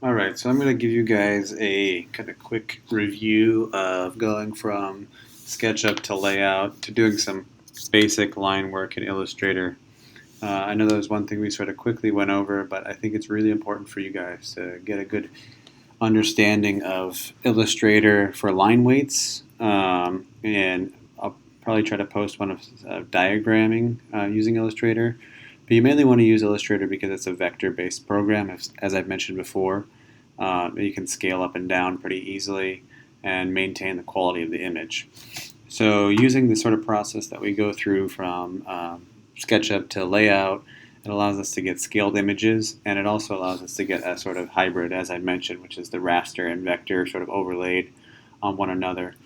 All right, so I'm going to give you guys a kind of quick review of going from SketchUp to layout to doing some basic line work in Illustrator. I know that was one thing we sort of quickly went over, but I think it's really important for you guys to get a good understanding of Illustrator for line weights. And I'll probably try to post one of diagramming using Illustrator. But you mainly want to use Illustrator because it's a vector-based program, as I've mentioned before. You can scale up and down pretty easily and maintain the quality of the image. So using the sort of process that we go through from SketchUp to layout, it allows us to get scaled images, and it also allows us to get a sort of hybrid, as I mentioned, which is the raster and vector sort of overlaid on one another,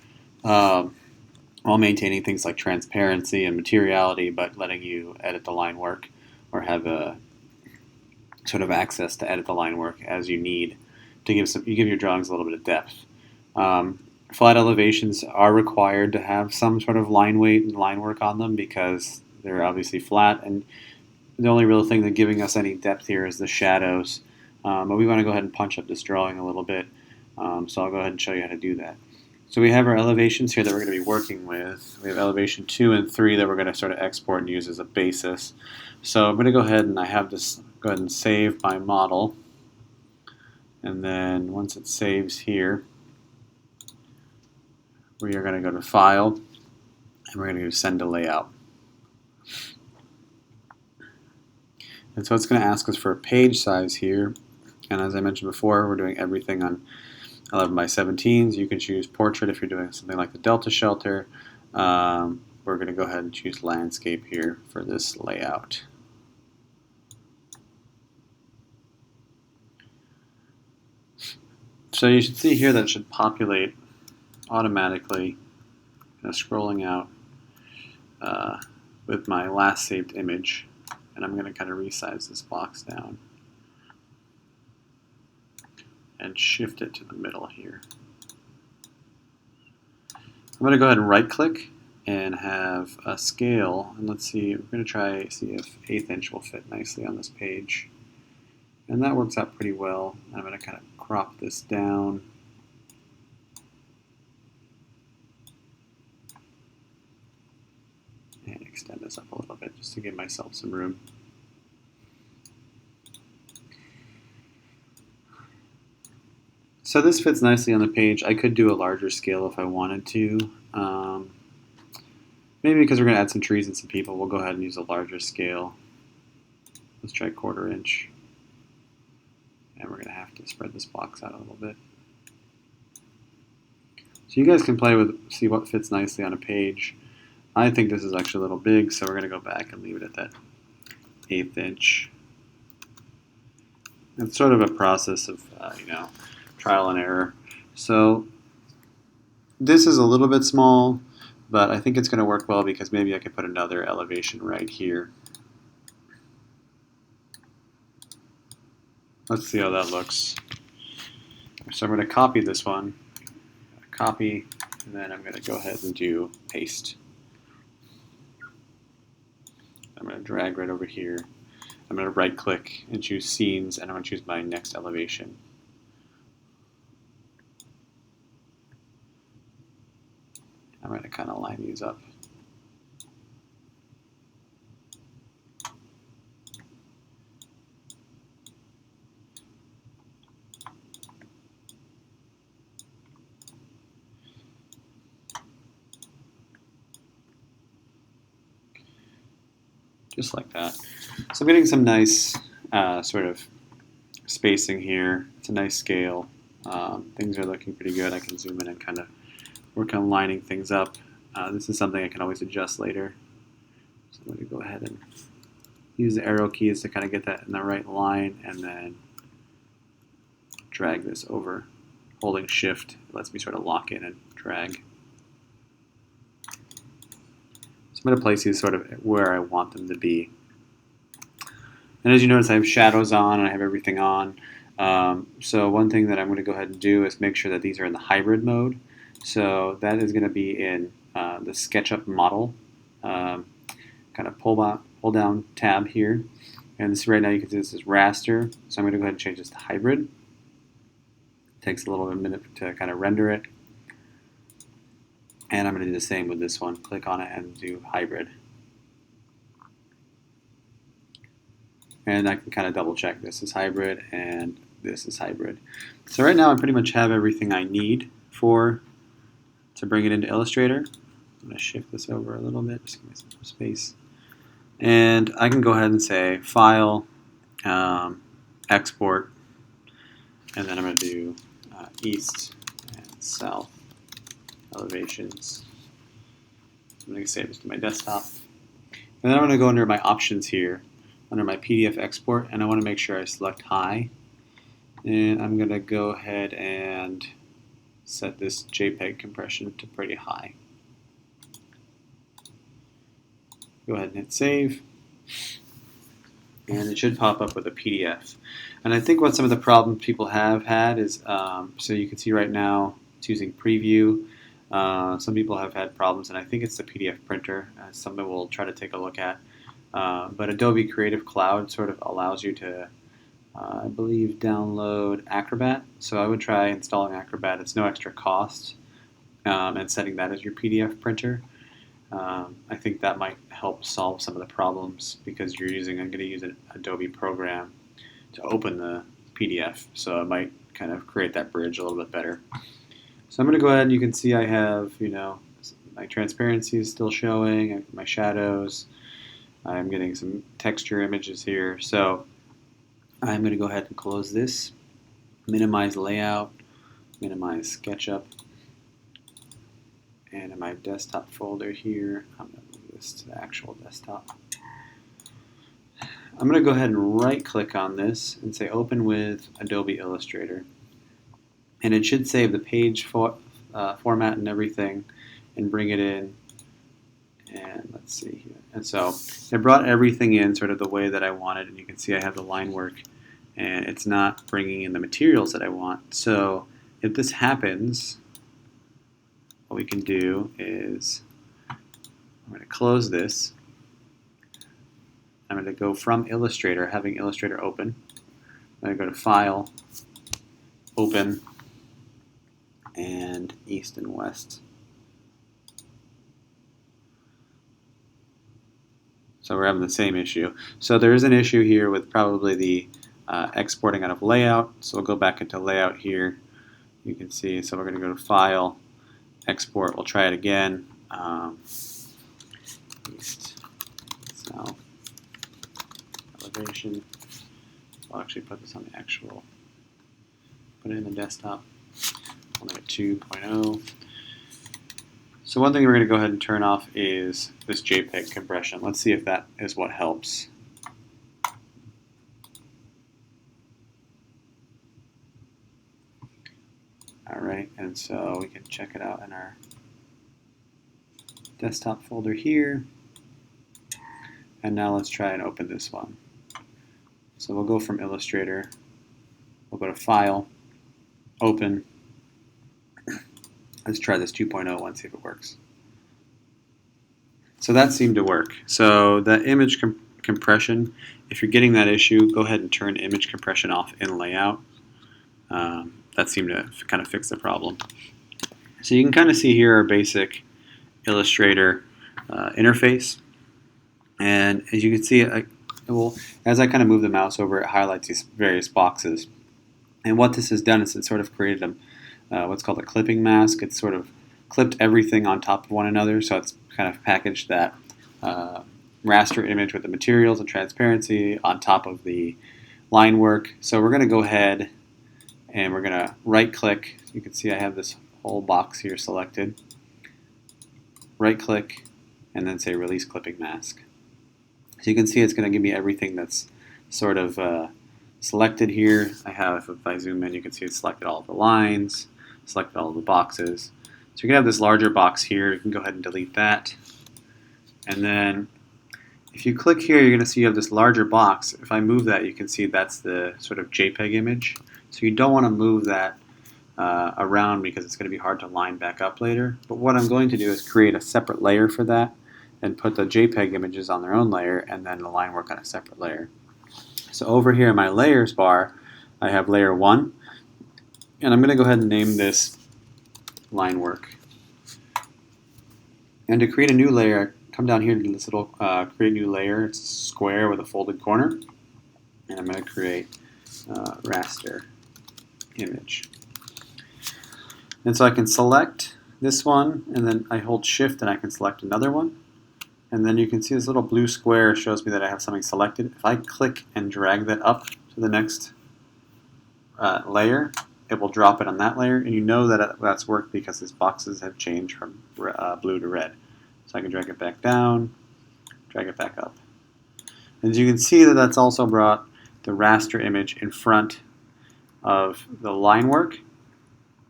um, while maintaining things like transparency and materiality, but letting you edit the line work or have a sort of access to edit the line work as you need to give your drawings a little bit of depth. Flat elevations are required to have some sort of line weight and line work on them because they're obviously flat, and the only real thing that's giving us any depth here is the shadows. But we want to go ahead and punch up this drawing a little bit, so I'll go ahead and show you how to do that. So we have our elevations here that we're going to be working with. We have elevation 2 and 3 that we're going to sort of export and use as a basis. So I'm going to go ahead and I have this, go ahead and save my model. And then once it saves here, we are going to go to File, and we're going to do Send to Layout. And so it's going to ask us for a page size here. And as I mentioned before, we're doing everything on 11 by 17s. You can choose portrait if you're doing something like the Delta Shelter. We're going to go ahead and choose landscape here for this layout. So you should see here that it should populate automatically, scrolling out with my last saved image. And I'm going to kind of resize this box down and shift it to the middle here. I'm going to go ahead and right click and have a scale, and let's see, we're going to see if 1/8 inch will fit nicely on this page. And that works out pretty well. I'm going to kind of crop this down. And extend this up a little bit just to give myself some room. So this fits nicely on the page. I could do a larger scale if I wanted to. Maybe because we're going to add some trees and some people, we'll go ahead and use a larger scale. Let's try 1/4 inch. And we're going to have to spread this box out a little bit. So you guys can play with, see what fits nicely on a page. I think this is actually a little big, so we're going to go back and leave it at that 1/8 inch. It's sort of a process of, trial and error. So this is a little bit small, but I think it's going to work well because maybe I could put another elevation right here. Let's see how that looks. So I'm going to copy this one, copy, and then I'm going to go ahead and do paste. I'm going to drag right over here. I'm going to right click and choose scenes, and I'm going to choose my next elevation. I'm going to kind of line these up. Just like that. So I'm getting some nice sort of spacing here. It's a nice scale. Things are looking pretty good. I can zoom in and kind of work on lining things up. This is something I can always adjust later. So I'm going to go ahead and use the arrow keys to kind of get that in the right line, and then drag this over. Holding shift, it lets me sort of lock in and drag. So I'm going to place these sort of where I want them to be. And as you notice, I have shadows on and I have everything on. So one thing that I'm going to go ahead and do is make sure that these are in the hybrid mode. So that is going to be in the SketchUp model kind of pull down tab here. And this right now you can see this is raster. So I'm going to go ahead and change this to hybrid. Takes a little bit of a minute to kind of render it. And I'm going to do the same with this one. Click on it and do hybrid. And I can kind of double check this is hybrid and this is hybrid. So right now I pretty much have everything I need to bring it into Illustrator. I'm going to shift this over a little bit, just give me some space. And I can go ahead and say File, Export, and then I'm going to do East and South elevations. I'm going to save this to my desktop. And then I'm going to go under my options here, under my PDF export, and I want to make sure I select high. And I'm going to go ahead and set this JPEG compression to pretty high. Go ahead and hit save. And it should pop up with a PDF. And I think what some of the problems people have had is, so you can see right now it's using preview. Some people have had problems, and I think it's the PDF printer. Something we'll try to take a look at. But Adobe Creative Cloud sort of allows you to, I believe, download Acrobat. So I would try installing Acrobat. It's no extra cost, and setting that as your PDF printer. I think that might help solve some of the problems because I'm going to use an Adobe program to open the PDF. So it might kind of create that bridge a little bit better. So I'm going to go ahead and you can see I have, my transparency is still showing, my shadows. I'm getting some texture images here. So I'm going to go ahead and close this, minimize layout, minimize SketchUp. And in my desktop folder here, I'm going to move this to the actual desktop. I'm going to go ahead and right-click on this and say Open with Adobe Illustrator. And it should save the page format and everything and bring it in. And let's see here. And so it brought everything in sort of the way that I wanted. And you can see I have the line work. And it's not bringing in the materials that I want. So if this happens, what we can do is I'm going to close this. I'm going to go from Illustrator, having Illustrator open. I'm going to go to File, Open, and East and West. So we're having the same issue. So there is an issue here with probably the exporting out of layout. So we'll go back into layout here. You can see, so we're going to go to File, Export. We'll try it again. East, South, elevation. I'll actually put this on the actual, put it in the desktop. I'll make it 2.0. So one thing we're going to go ahead and turn off is this JPEG compression. Let's see if that is what helps. Alright, and so we can check it out in our desktop folder here. And now let's try and open this one. So we'll go from Illustrator, we'll go to File, Open. Let's try this 2.0 one, see if it works. So that seemed to work. So the image compression, if you're getting that issue, go ahead and turn image compression off in layout. That seemed to kind of fix the problem. So you can kind of see here our basic Illustrator interface. And as you can see, as I kind of move the mouse over, it highlights these various boxes. And what this has done is it sort of created what's called a clipping mask. It's sort of clipped everything on top of one another, so it's kind of packaged that raster image with the materials and transparency on top of the line work. So we're going to go ahead and we're going to right-click. You can see I have this whole box here selected. Right-click and then say Release Clipping Mask. So you can see it's going to give me everything that's sort of selected here. I have, if I zoom in, you can see it's selected all of the lines, selected all of the boxes. So you can have this larger box here. You can go ahead and delete that. And then if you click here, you're going to see you have this larger box. If I move that, you can see that's the sort of JPEG image. So you don't want to move that around because it's going to be hard to line back up later. But what I'm going to do is create a separate layer for that and put the JPEG images on their own layer and then the line work on a separate layer. So over here in my layers bar, I have layer 1. And I'm going to go ahead and name this line work. And to create a new layer, come down here to this little create new layer. It's a square with a folded corner. And I'm going to create raster image. And so I can select this one, and then I hold shift and I can select another one. And then you can see this little blue square shows me that I have something selected. If I click and drag that up to the next layer, it will drop it on that layer, and you know that that's worked because these boxes have changed from blue to red. So I can drag it back down, drag it back up. As you can see that that's also brought the raster image in front of the line work.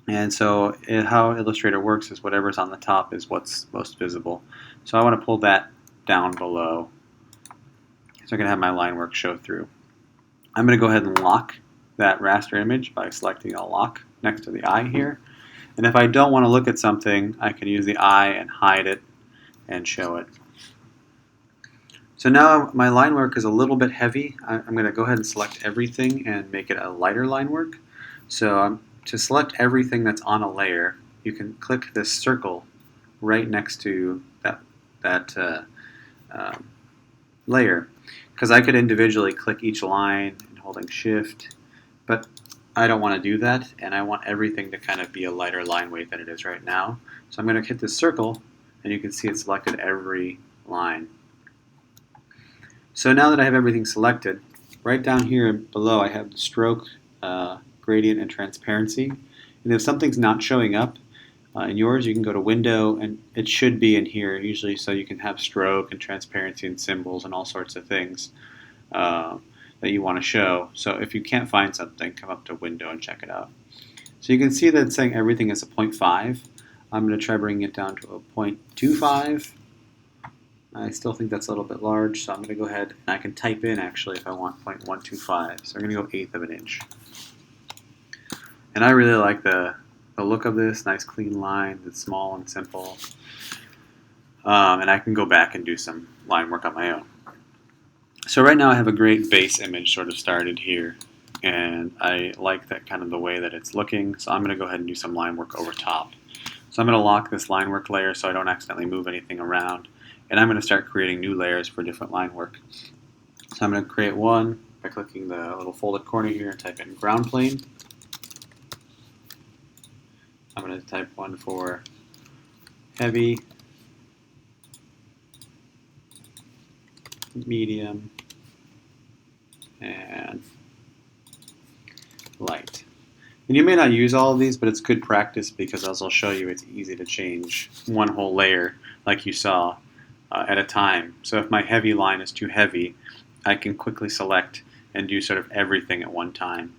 And so how Illustrator works is whatever's on the top is what's most visible. So I want to pull that down below so I can have my line work show through. I'm going to go ahead and lock that raster image by selecting a lock next to the eye here. And if I don't want to look at something, I can use the eye and hide it and show it. So now my line work is a little bit heavy. I'm going to go ahead and select everything and make it a lighter line work. So to select everything that's on a layer, you can click this circle right next to that layer, because I could individually click each line and holding shift, but I don't want to do that, and I want everything to kind of be a lighter line weight than it is right now. So I'm going to hit this circle, and you can see it selected every line. So now that I have everything selected, right down here below I have the stroke, gradient, and transparency. And if something's not showing up in yours, you can go to Window, and it should be in here usually, so you can have stroke and transparency and symbols and all sorts of things that you want to show. So if you can't find something, come up to Window and check it out. So you can see that it's saying everything is a 0.5. I'm going to try bringing it down to a 0.25. I still think that's a little bit large, so I'm going to go ahead and I can type in actually if I want 0.125. So I'm going to go 1/8 of an inch. And I really like the look of this, nice clean line, it's small and simple. And I can go back and do some line work on my own. So right now I have a great base image sort of started here, and I like that kind of the way that it's looking, so I'm going to go ahead and do some line work over top. So I'm going to lock this line work layer so I don't accidentally move anything around, and I'm going to start creating new layers for different line work. So I'm going to create one by clicking the little folded corner here and type in ground plane. I'm going to type one for heavy, medium, and light. And you may not use all of these, but it's good practice because as I'll show you, it's easy to change one whole layer like you saw at a time. So if my heavy line is too heavy, I can quickly select and do sort of everything at one time.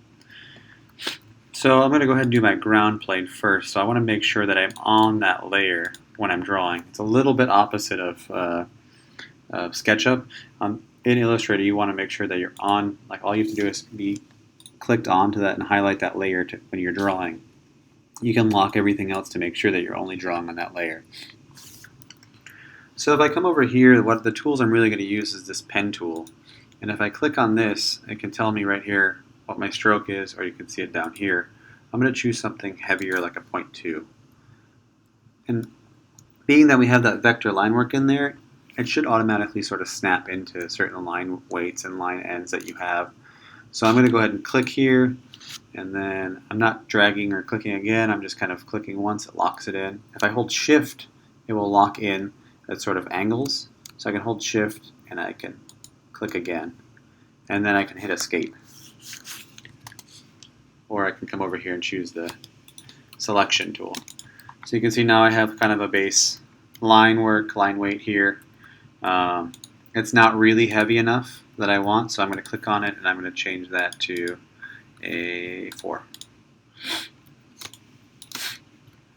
So I'm going to go ahead and do my ground plane first. So I want to make sure that I'm on that layer when I'm drawing. It's a little bit opposite of Sketchup. In Illustrator, you want to make sure that you're on, like all you have to do is be clicked onto that and highlight that layer when you're drawing. You can lock everything else to make sure that you're only drawing on that layer. So if I come over here, what the tools I'm really going to use is this pen tool. And if I click on this, it can tell me right here what my stroke is, or you can see it down here. I'm going to choose something heavier like a 0.2. And being that we have that vector line work in there, it should automatically sort of snap into certain line weights and line ends that you have. So I'm going to go ahead and click here, and then I'm not dragging or clicking again, I'm just kind of clicking once, it locks it in. If I hold shift, it will lock in at sort of angles. So I can hold shift and I can click again, and then I can hit escape. Or I can come over here and choose the selection tool. So you can see now I have kind of a base line work, line weight here. It's not really heavy enough that I want, so I'm going to click on it and I'm going to change that to a 4.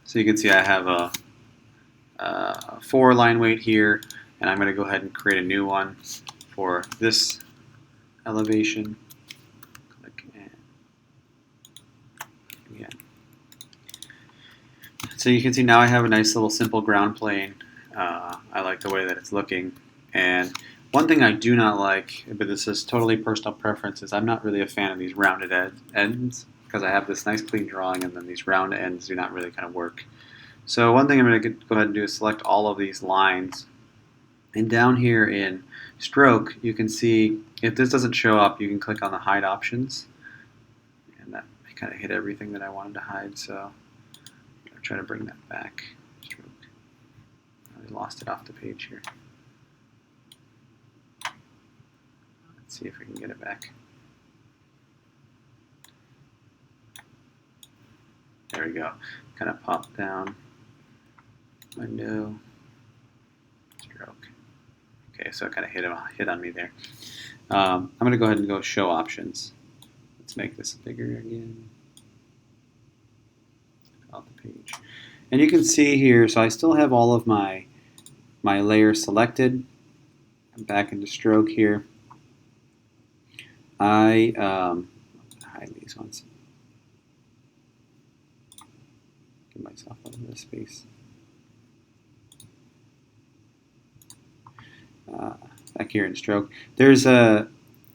So you can see I have a 4 line weight here, and I'm going to go ahead and create a new one for this elevation. Click and again. So you can see now I have a nice little simple ground plane. I like the way that it's looking. And one thing I do not like, but this is totally personal preference, is I'm not really a fan of these rounded ends. because I have this nice clean drawing and then these round ends do not really kind of work. So one thing I'm going to go ahead and do is select all of these lines. And down here in stroke, you can see if this doesn't show up, you can click on the hide options. And that kind of hit everything that I wanted to hide, so I'm going to try to bring that back. Stroke. I lost it off the page here. Let's see if we can get it back. There we go. Kind of pop down. Window. Stroke. Okay, so it kind of hit on me there. I'm going to go ahead and go show options. Let's make this bigger again. Off the page. And you can see here, so I still have all of my layers selected. I'm back into stroke here. I hide these ones. Give myself a little bit of space. Back here in stroke, there's a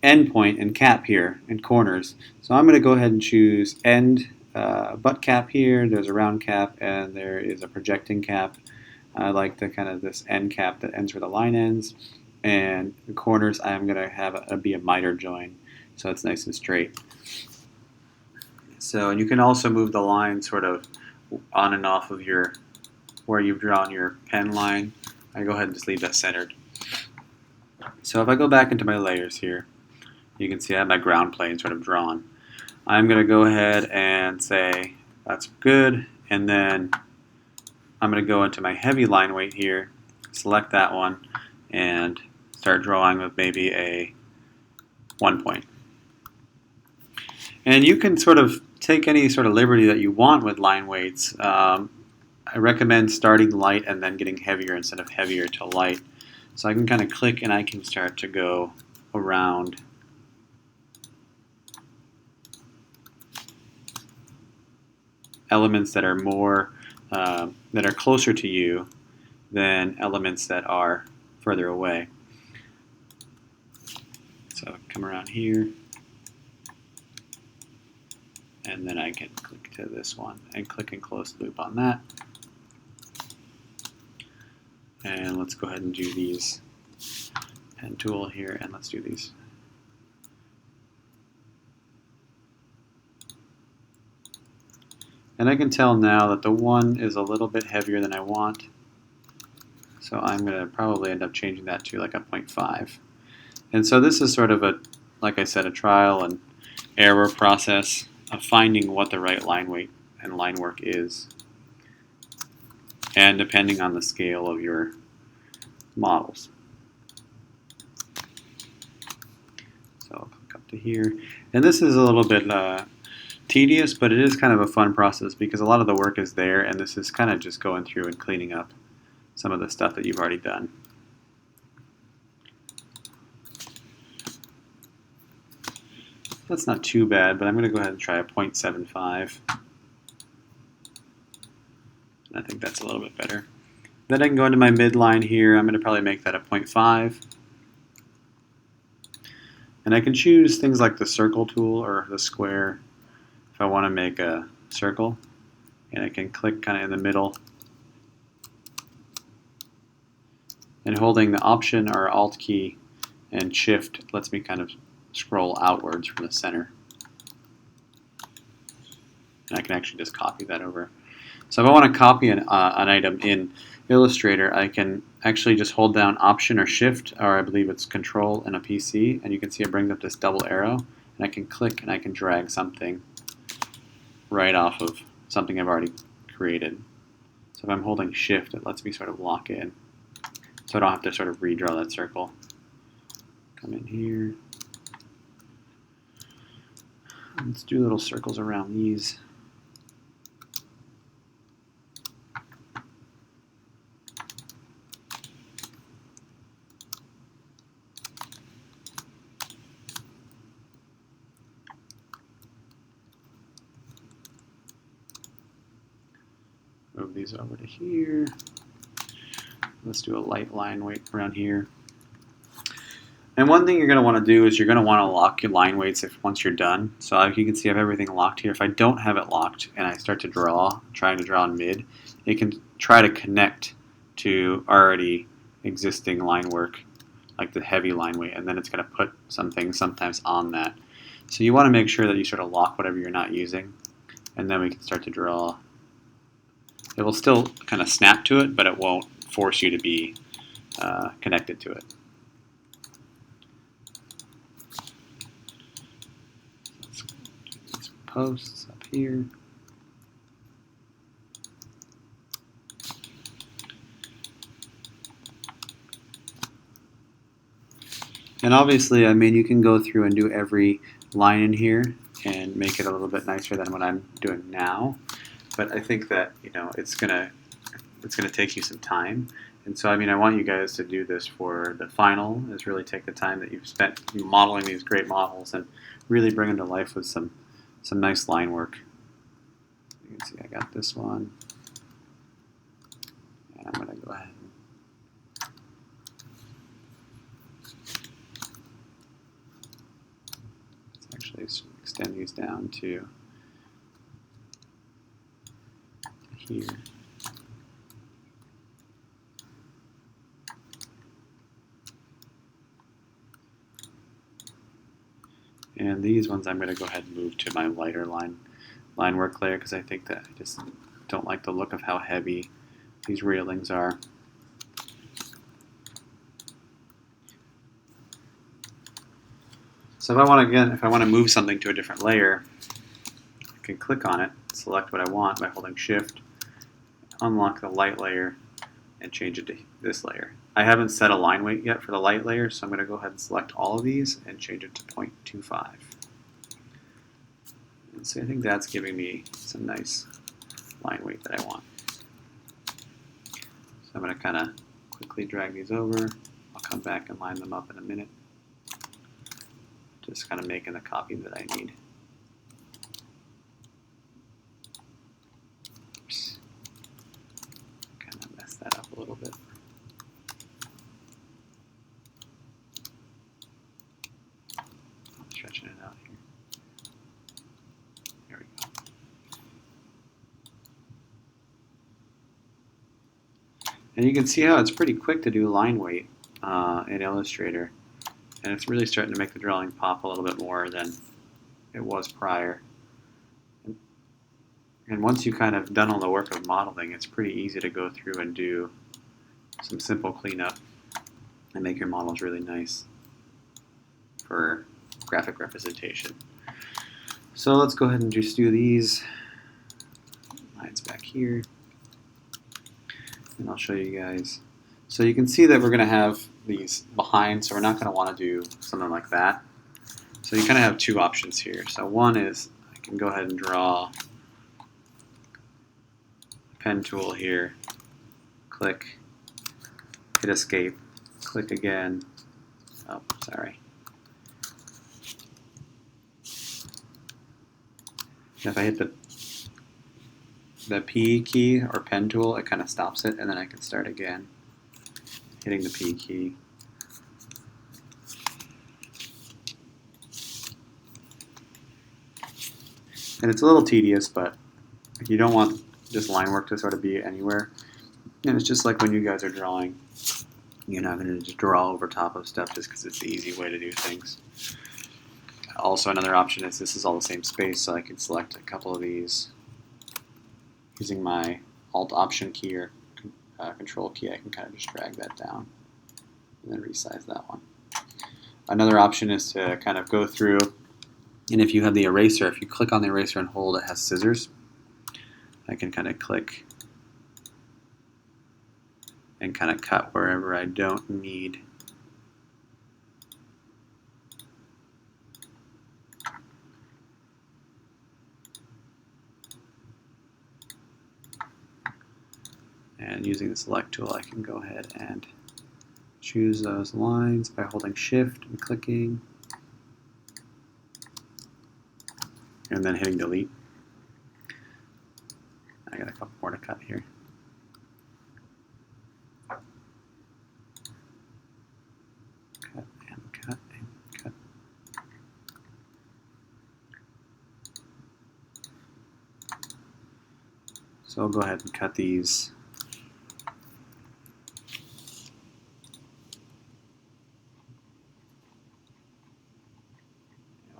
end point and cap here and corners. So I'm going to go ahead and choose end butt cap here. There's a round cap and there is a projecting cap. I like the kind of this end cap that ends where the line ends. And the corners I'm going to have be a miter join, so it's nice and straight. So, and you can also move the line sort of on and off of your where you've drawn your pen line. I go ahead and just leave that centered. So if I go back into my layers here, you can see I have my ground plane sort of drawn. I'm going to go ahead and say that's good, and then I'm going to go into my heavy line weight here, select that one, and start drawing with maybe a 1 point. And you can sort of take any sort of liberty that you want with line weights. I recommend starting light and then getting heavier instead of heavier to light. So I can kind of click and I can start to go around elements that are more that are closer to you than elements that are further away. So come around here, and then I can click to this one and click and close loop on that. And let's go ahead and do these. Pen tool here, and let's do these. And I can tell now that the one is a little bit heavier than I want. So I'm going to probably end up changing that to like a 0.5. And so this is sort of a, like I said, a trial and error process of finding what the right line weight and line work is. And depending on the scale of your models. So I'll click up to here. And this is a little bit tedious, but it is kind of a fun process because a lot of the work is there, and this is kind of just going through and cleaning up some of the stuff that you've already done. That's not too bad, but I'm going to go ahead and try a 0.75. I think that's a little bit better. Then I can go into my midline here. I'm going to probably make that a 0.5. And I can choose things like the circle tool or the square if I want to make a circle. And I can click kind of in the middle. And holding the Option or Alt key and Shift lets me kind of scroll outwards from the center. And I can actually just copy that over. So if I want to copy an item in Illustrator, I can actually just hold down Option or Shift, or I believe it's Control in a PC, and you can see it brings up this double arrow, and I can click and I can drag something right off of something I've already created. So if I'm holding Shift, it lets me sort of lock in, so I don't have to sort of redraw that circle. Come in here. Let's do little circles around these. Move these over to here. Let's do a light line weight around here. And one thing you're going to want to do is you're going to want to lock your line weights once you're done. So you can see I have everything locked here. If I don't have it locked and I start to draw, trying to draw in mid, it can try to connect to already existing line work, like the heavy line weight, and then it's going to put some things sometimes on that. So you want to make sure that you sort of lock whatever you're not using, and then we can start to draw. It will still kind of snap to it, but it won't force you to be connected to it. Let's do these posts up here. And obviously, I mean, you can go through and do every line in here and make it a little bit nicer than what I'm doing now. But I think that, you know, it's gonna take you some time. And so, I mean, I want you guys to do this for the final, is really take the time that you've spent modeling these great models and really bring them to life with some nice line work. You can see I got this one. And I'm gonna go ahead and actually extend these down to here. And these ones I'm going to go ahead and move to my lighter line work layer, because I think that I just don't like the look of how heavy these railings are. So if I want to move something to a different layer, I can click on it, select what I want by holding Shift, unlock the light layer, and change it to this layer. I haven't set a line weight yet for the light layer, so I'm going to go ahead and select all of these and change it to 0.25. And so I think that's giving me some nice line weight that I want. So I'm going to kind of quickly drag these over. I'll come back and line them up in a minute. Just kind of making the copy that I need. Oops. Kind of mess that up a little bit. I'm stretching it out here. There we go. And you can see how it's pretty quick to do line weight in Illustrator. And it's really starting to make the drawing pop a little bit more than it was prior. And once you've kind of done all the work of modeling, it's pretty easy to go through and do some simple cleanup and make your models really nice for graphic representation. So let's go ahead and just do these lines back here. And I'll show you guys. So you can see that we're going to have these behind, so we're not going to want to do something like that. So you kind of have two options here. So one is I can go ahead and draw a pen tool here, click, hit escape, click again. Oh, sorry. And if I hit the P key or pen tool, it kind of stops it, and then I can start again, hitting the P key. And it's a little tedious, but you don't want this line work to sort of be anywhere. And it's just like when you guys are drawing, you're not going to just draw over top of stuff just because it's the easy way to do things. Also, another option is this is all the same space, so I can select a couple of these. Using my Alt-Option key or Control key, I can kind of just drag that down and then resize that one. Another option is to kind of go through, and if you have the eraser, if you click on the eraser and hold, it has scissors. I can kind of click and kind of cut wherever I don't need. And using the select tool, I can go ahead and choose those lines by holding Shift and clicking, and then hitting delete. I got a couple more to cut here. Cut and cut. So I'll go ahead and cut these.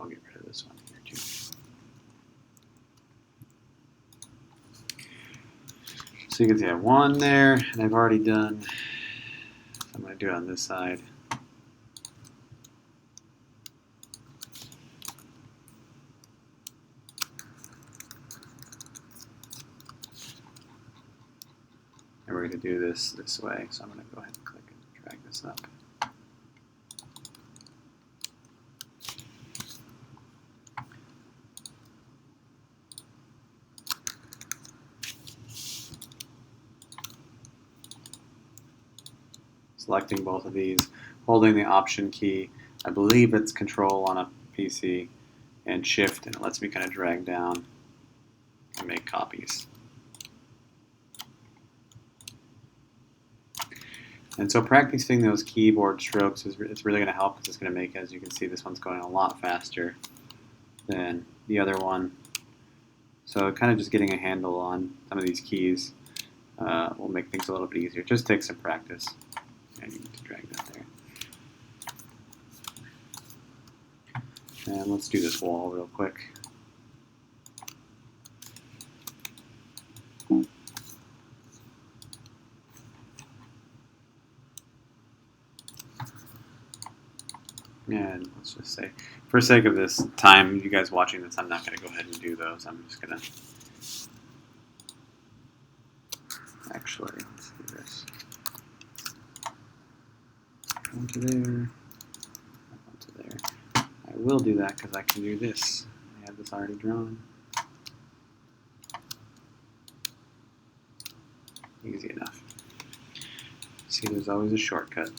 I'll get rid of this one here too. So you can see I have one there, and I've already done, so I'm going to do it on this side. And we're going to do this way, so I'm going to go ahead and click and drag this up. Selecting both of these, holding the Option key. I believe it's Control on a PC and Shift, and it lets me kind of drag down and make copies. And so practicing those keyboard strokes it's really going to help, because it's going to make, as you can see, this one's going a lot faster than the other one. So kind of just getting a handle on some of these keys will make things a little bit easier. Just take some practice. And you need to drag that there. And let's do this wall real quick. And let's just say, for sake of this time, you guys watching this, I'm not going to go ahead and do those. I'm just going to actually, let's do this. Onto there, onto there. I will do that because I can do this. I have this already drawn. Easy enough. See, there's always a shortcut.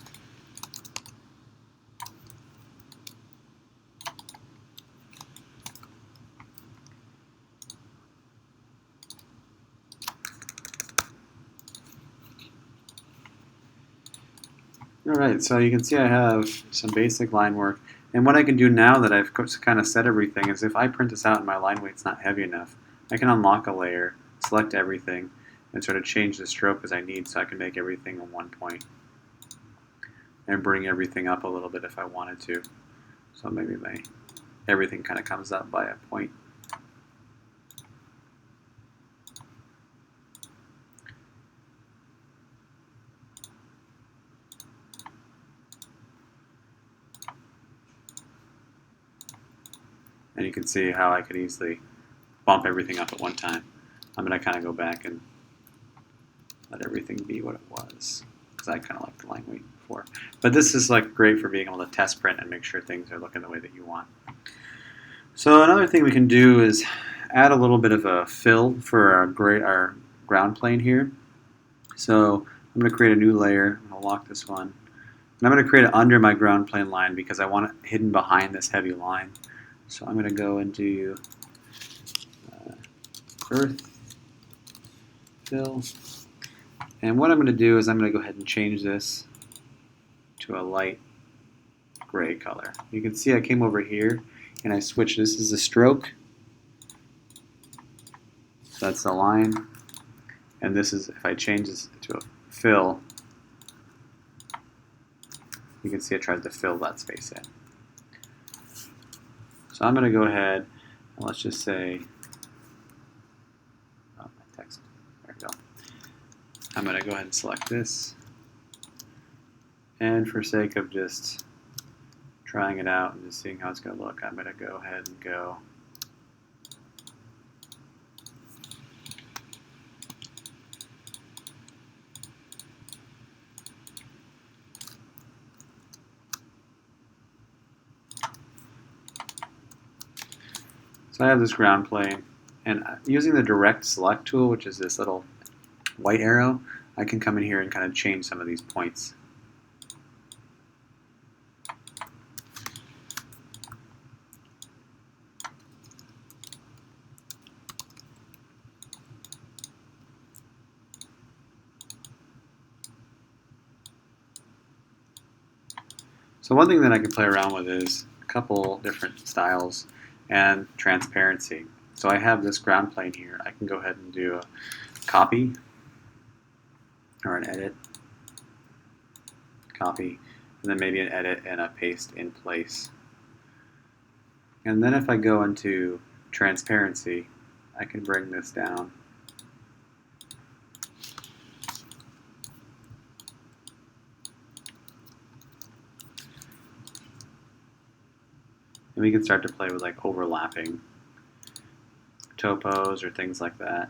Alright, so you can see I have some basic line work. And what I can do now that I've kind of set everything is, if I print this out and my line weight's not heavy enough, I can unlock a layer, select everything, and sort of change the stroke as I need, so I can make everything on one point. And bring everything up a little bit if I wanted to. So maybe everything kind of comes up by a point. And you can see how I could easily bump everything up at one time. I'm going to kind of go back and let everything be what it was, because I kind of like the line weight before. But this is like great for being able to test print and make sure things are looking the way that you want. So another thing we can do is add a little bit of a fill for our ground plane here. So I'm going to create a new layer. I'm going to lock this one. And I'm going to create it under my ground plane line, because I want it hidden behind this heavy line. So I'm going to go and do earth fill. And what I'm going to do is I'm going to go ahead and change this to a light gray color. You can see I came over here and I switched. This is a stroke. So that's the line. And this is, if I change this to a fill, you can see it tries to fill that space in. So I'm going to go ahead and let's just say, oh, my text, there we go. I'm going to go ahead and select this. And for sake of just trying it out and just seeing how it's going to look, I'm going to go ahead and go So I have this ground plane, and using the direct select tool, which is this little white arrow, I can come in here and kind of change some of these points. So one thing that I can play around with is a couple different styles and transparency. So I have this ground plane here. I can go ahead and do copy, or an edit, copy, and then maybe an edit and a paste in place. And then if I go into transparency, I can bring this down. And we can start to play with like overlapping topos or things like that.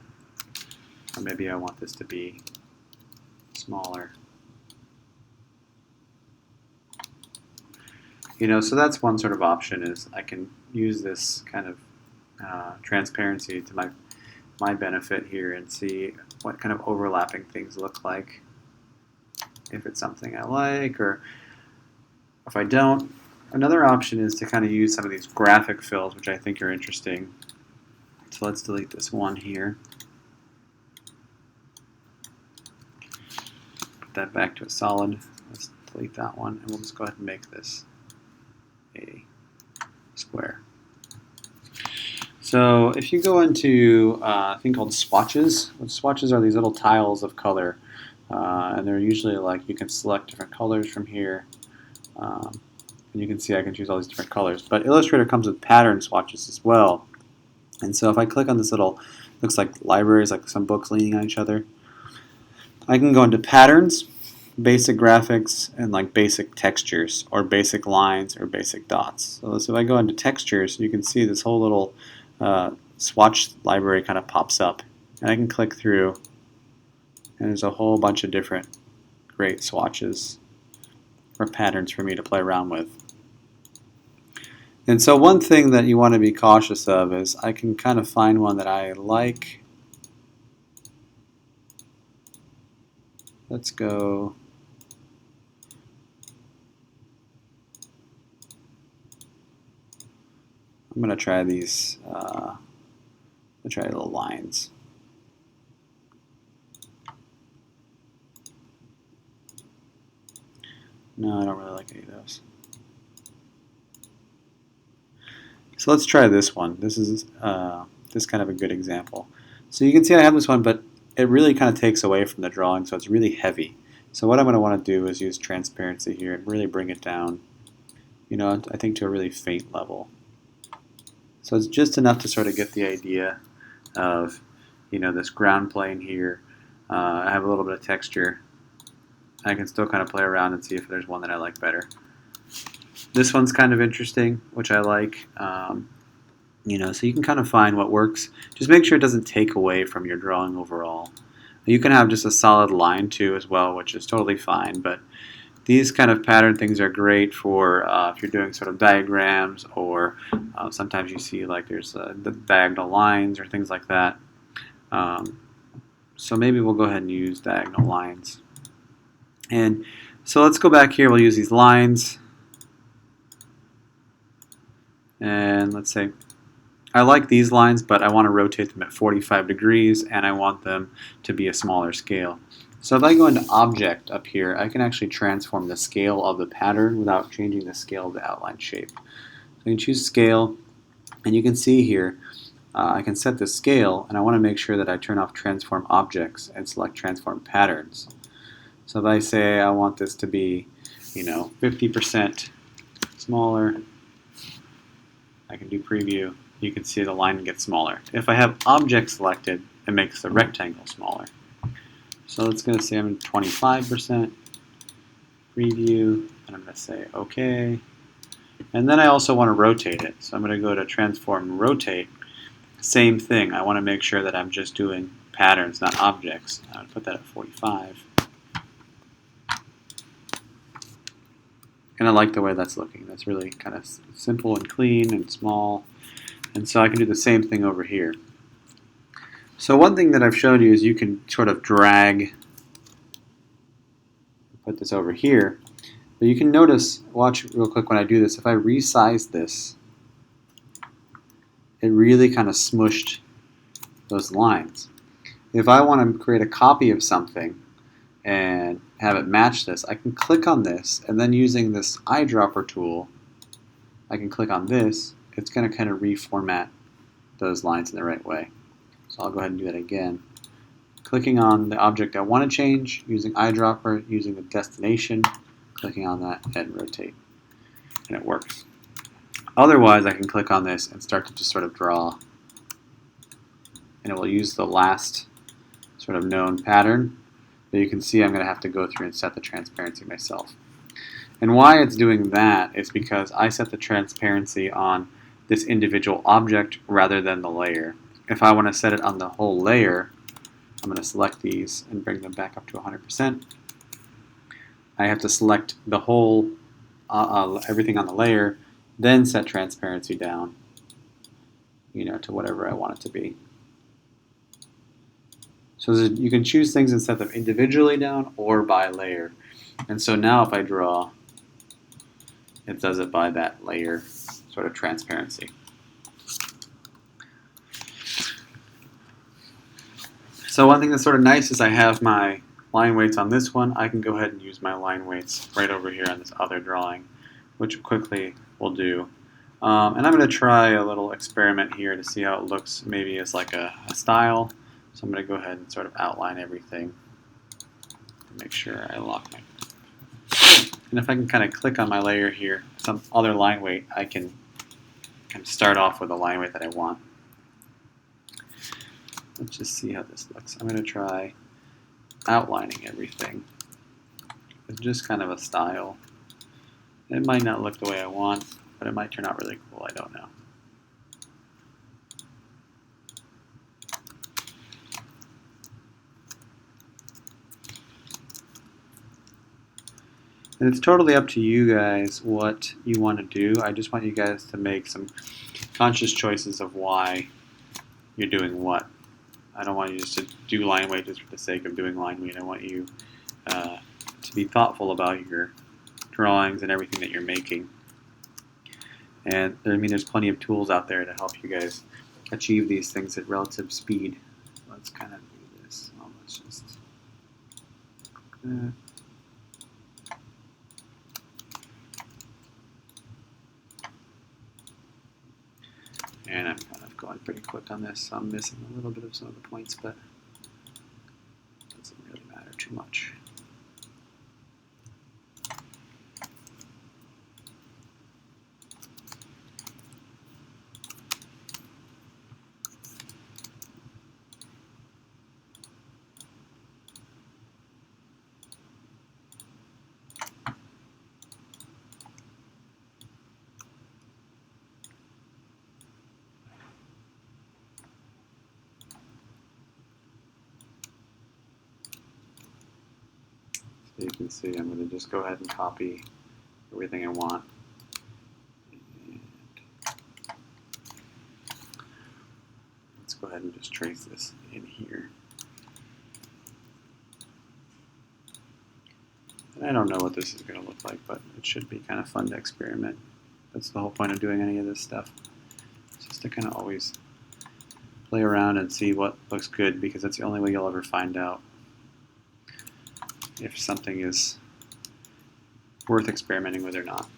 Or maybe I want this to be smaller. So that's one sort of option, is I can use this kind of transparency to my benefit here and see what kind of overlapping things look like. If it's something I like, or if I don't. Another option is to kind of use some of these graphic fills, which I think are interesting. So let's delete this one here. Put that back to a solid. Let's delete that one, and we'll just go ahead and make this a square. So if you go into a thing called swatches, swatches are these little tiles of color, and they're usually like you can select different colors from here. And you can see I can choose all these different colors. But Illustrator comes with pattern swatches as well. And so if I click on this little, looks like libraries, like some books leaning on each other, I can go into patterns, basic graphics, and like basic textures, or basic lines, or basic dots. So if I go into textures, you can see this whole little swatch library kind of pops up. And I can click through, and there's a whole bunch of different great swatches or patterns for me to play around with. And so one thing that you want to be cautious of is I can kind of find one that I like. Let's go. I'm going to try these. I'll try little lines. No, I don't really like any of those. So let's try this one. This is kind of a good example. So you can see I have this one, but it really kind of takes away from the drawing, so it's really heavy. So what I'm going to want to do is use transparency here and really bring it down, I think to a really faint level. So it's just enough to sort of get the idea of, this ground plane here. I have a little bit of texture. I can still kind of play around and see if there's one that I like better. This one's kind of interesting, which I like. So you can kind of find what works. Just make sure it doesn't take away from your drawing overall. You can have just a solid line too as well, which is totally fine. But these kind of pattern things are great for if you're doing sort of diagrams, or sometimes you see like there's the diagonal lines or things like that. So maybe we'll go ahead and use diagonal lines. And so let's go back here. We'll use these lines. And let's say I like these lines, but I want to rotate them at 45 degrees, and I want them to be a smaller scale. So if I go into Object up here, I can actually transform the scale of the pattern without changing the scale of the outline shape. So you can choose Scale, and you can see here I can set the scale, and I want to make sure that I turn off Transform Objects and select Transform Patterns. So if I say I want this to be 50% smaller, I can do preview. You can see the line gets smaller. If I have object selected, it makes the rectangle smaller. So it's going to say I'm 25%, preview, and I'm going to say OK. And then I also want to rotate it. So I'm going to go to Transform Rotate. Same thing. I want to make sure that I'm just doing patterns, not objects. I would put that at 45. And I like the way that's looking. That's really kind of simple and clean and small. And so I can do the same thing over here. So one thing that I've shown you is you can sort of drag, put this over here. But you can notice, watch real quick when I do this, if I resize this, it really kind of smushed those lines. If I want to create a copy of something and have it match this, I can click on this, and then using this eyedropper tool, I can click on this. It's going to kind of reformat those lines in the right way. So I'll go ahead and do that again. clicking on the object I want to change, using eyedropper, using the destination, clicking on that and rotate, and it works. Otherwise, I can click on this and start to just sort of draw, and it will use the last sort of known pattern. But you can see I'm going to have to go through and set the transparency myself. And why it's doing that is because I set the transparency on this individual object rather than the layer. If I want to set it on the whole layer, I'm going to select these and bring them back up to 100%. I have to select the whole, everything on the layer, then set transparency down, to whatever I want it to be. So you can choose things and set them individually down or by layer. And so now if I draw, it does it by that layer sort of transparency. So one thing that's sort of nice is I have my line weights on this one. I can go ahead and use my line weights right over here on this other drawing, which quickly will do. And I'm going to try a little experiment here to see how it looks maybe as like a style. So I'm going to go ahead and sort of outline everything to make sure I lock my... And if I can kind of click on my layer here, some other line weight, I can start off with a line weight that I want. Let's just see how this looks. I'm going to try outlining everything. It's just kind of a style. It might not look the way I want, but it might turn out really cool. I don't know. And it's totally up to you guys what you want to do. I just want you guys to make some conscious choices of why you're doing what. I don't want you just to do line weight just for the sake of doing line weight. I want you to be thoughtful about your drawings and everything that you're making. And there's plenty of tools out there to help you guys achieve these things at relative speed. Let's kind of do this. Let's just... And I'm kind of going pretty quick on this, so I'm missing a little bit of some of the points, but it doesn't really matter too much. So you can see I'm going to just go ahead and copy everything I want. And let's go ahead and just trace this in here. And I don't know what this is going to look like, but it should be kind of fun to experiment. That's the whole point of doing any of this stuff. It's just to kind of always play around and see what looks good, because that's the only way you'll ever find out if something is worth experimenting with or not.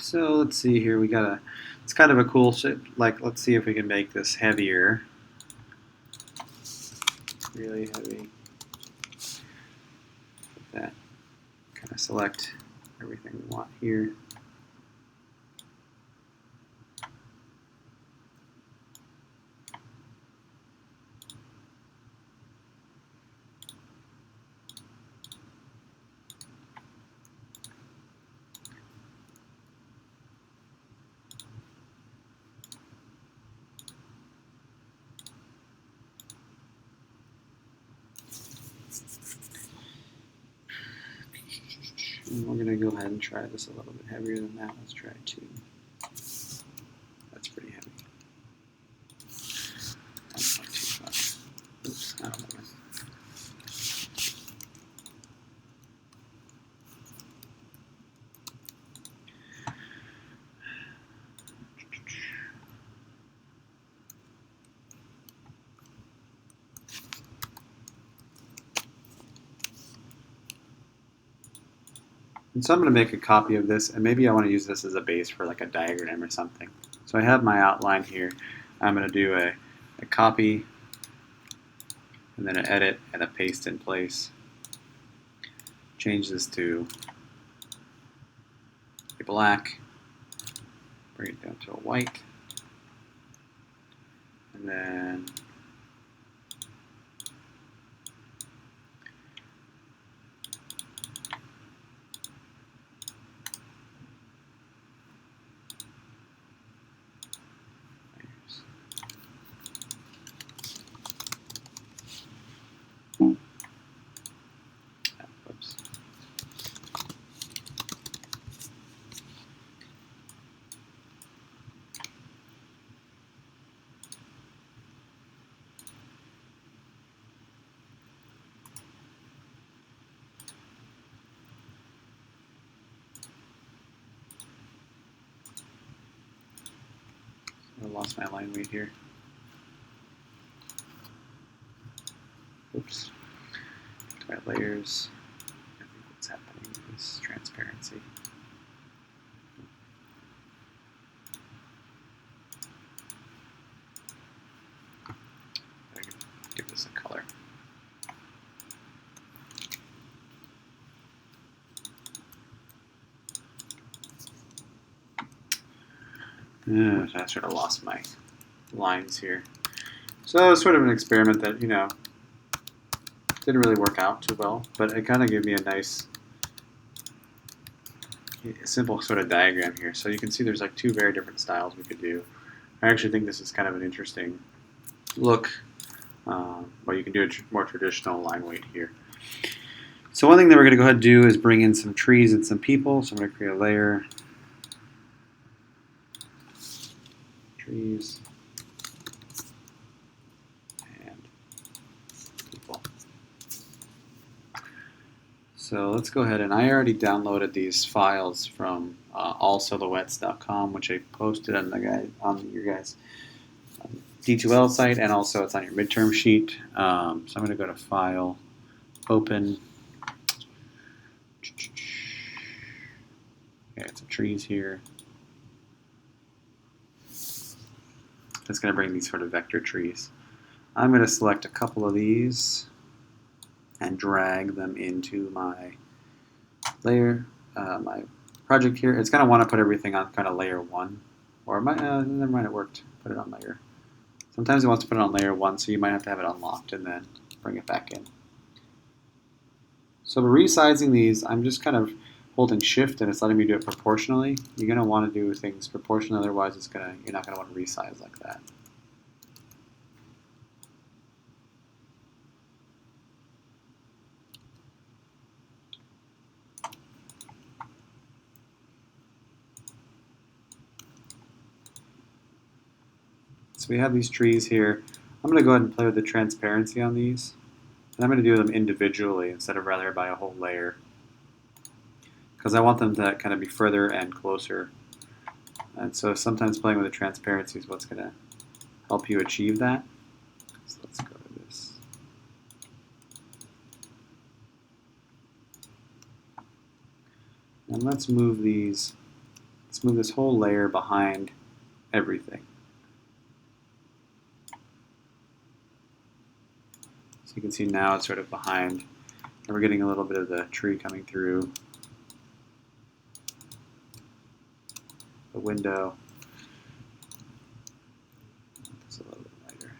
So let's see here, it's kind of a cool shape. Like, let's see if we can make this heavier. Really heavy. Put that, kind of select everything we want here. And we're going to go ahead and try this a little bit heavier than that. Let's try 2. That's pretty heavy. That's not too much. Oops, I don't know. And so I'm going to make a copy of this, and maybe I want to use this as a base for like a diagram or something. So I have my outline here. I'm going to do a copy, and then an edit and a paste in place. Change this to a black, bring it down to a white, and then whoops. I lost my line weight here. Oops. To my layers. I think what's happening is transparency. Give this a color. I sort of lost my lines here. So it was sort of an experiment that, didn't really work out too well, but it kind of gave me a nice, simple sort of diagram here. So you can see there's like two very different styles we could do. I actually think this is kind of an interesting look, but you can do a more traditional line weight here. So one thing that we're going to go ahead and do is bring in some trees and some people. So I'm going to create a layer. Trees and people. So let's go ahead, and I already downloaded these files from allsilhouettes.com, which I posted on your guys' D2L site, and also it's on your midterm sheet. So I'm going to go to File, Open. Okay, some trees here. It's going to bring these sort of vector trees. I'm going to select a couple of these and drag them into my layer, my project here. It's going to want to put everything on kind of layer 1. Or never mind, it worked. Put it on layer. Sometimes it wants to put it on layer 1, so you might have to have it unlocked and then bring it back in. So for resizing these, I'm just kind of holding shift and it's letting me do it proportionally. You're going to want to do things proportionally, otherwise you're not going to want to resize like that. So we have these trees here. I'm going to go ahead and play with the transparency on these. And I'm going to do them individually instead of rather by a whole layer, because I want them to kind of be further and closer. And so sometimes playing with the transparency is what's going to help you achieve that. So let's go to this. And let's move this whole layer behind everything. So you can see now it's sort of behind, and we're getting a little bit of the tree coming through the window. It's a little bit lighter.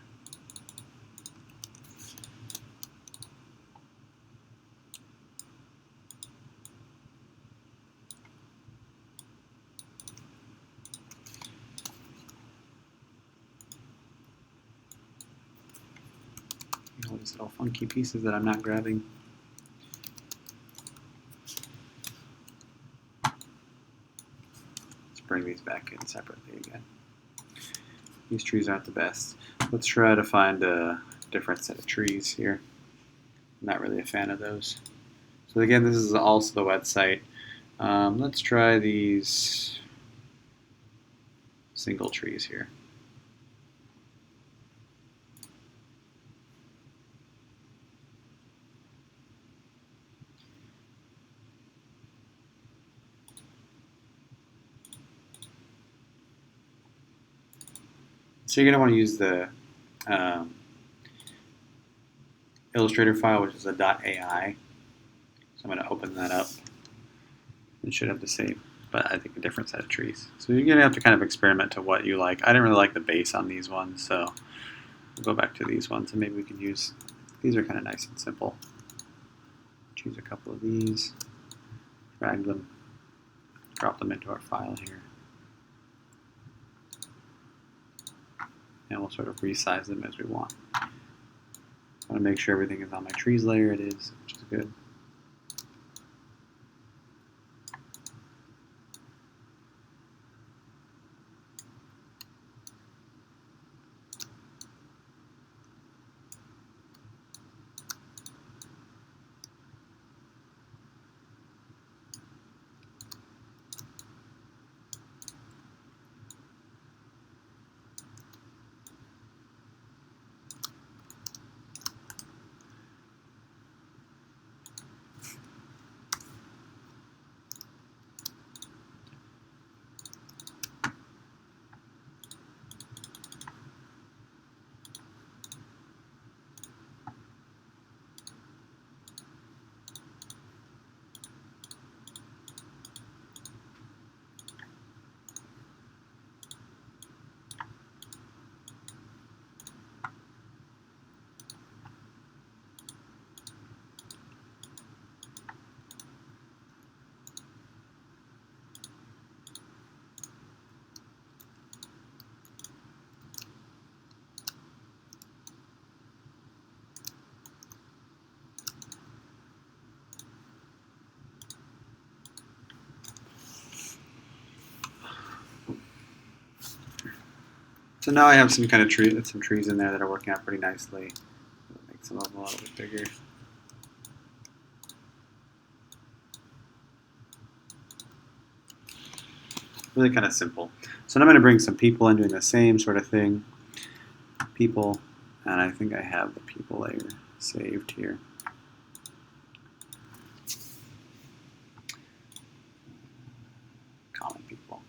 All these little funky pieces that I'm not grabbing. Let's bring these back in separately again. These trees aren't the best. Let's try to find a different set of trees here. I'm not really a fan of those. So again, this is also the website. Let's try these single trees here. So you're going to want to use the um, Illustrator file, which is a .ai. So I'm going to open that up. It should have the same, but I think a different set of trees. So you're going to have to kind of experiment to what you like. I didn't really like the base on these ones, so we'll go back to these ones, and maybe we can use, these are kind of nice and simple. Choose a couple of these, drag them, drop them into our file here. And we'll sort of resize them as we want. I want to make sure everything is on my trees layer. It is, which is good. So now I have some kind of some trees in there that are working out pretty nicely. Make some of them a little bit bigger. Really kind of simple. So now I'm going to bring some people in doing the same sort of thing. People, and I think I have the people layer saved here. Common people.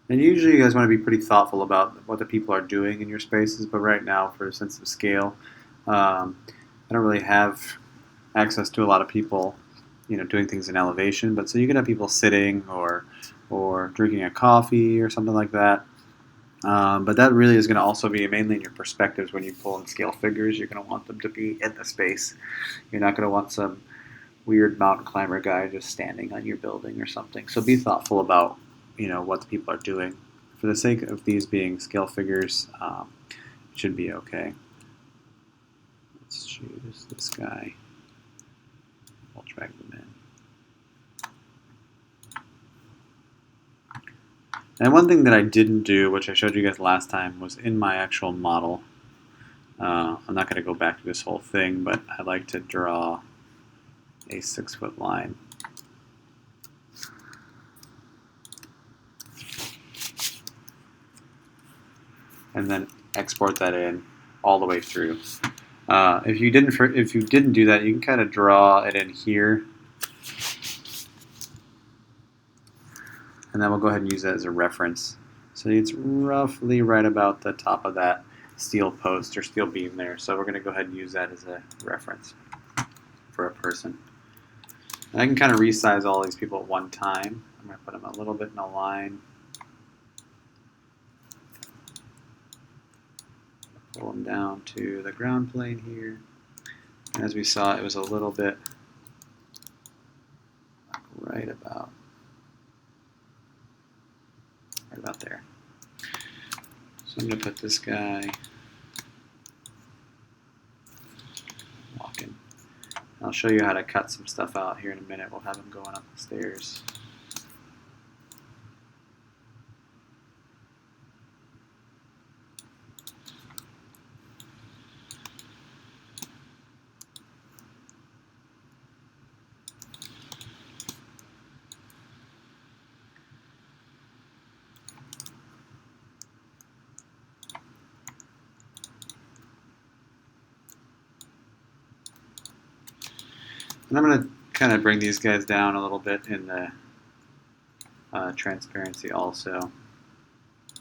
And usually you guys want to be pretty thoughtful about what the people are doing in your spaces, but right now, for a sense of scale, I don't really have access to a lot of people, doing things in elevation. But so you can have people sitting or drinking a coffee or something like that. But that really is going to also be mainly in your perspectives. When you pull in scale figures, you're going to want them to be in the space. You're not going to want some weird mountain climber guy just standing on your building or something. So be thoughtful about what the people are doing. For the sake of these being scale figures, it should be okay. Let's choose this guy. We'll drag them in. And one thing that I didn't do, which I showed you guys last time, was in my actual model. I'm not going to go back to this whole thing, but I like to draw a 6-foot line. And then export that in all the way through. If you didn't do that, you can kind of draw it in here, and then we'll go ahead and use that as a reference. So it's roughly right about the top of that steel post or steel beam there. So we're going to go ahead and use that as a reference for a person. And I can kind of resize all these people at one time. I'm going to put them a little bit in a line. Pull them down to the ground plane here. And as we saw, it was a little bit right about there. So I'm going to put this guy walking. I'll show you how to cut some stuff out here in a minute. We'll have him going up the stairs. And I'm going to kind of bring these guys down a little bit in the transparency also,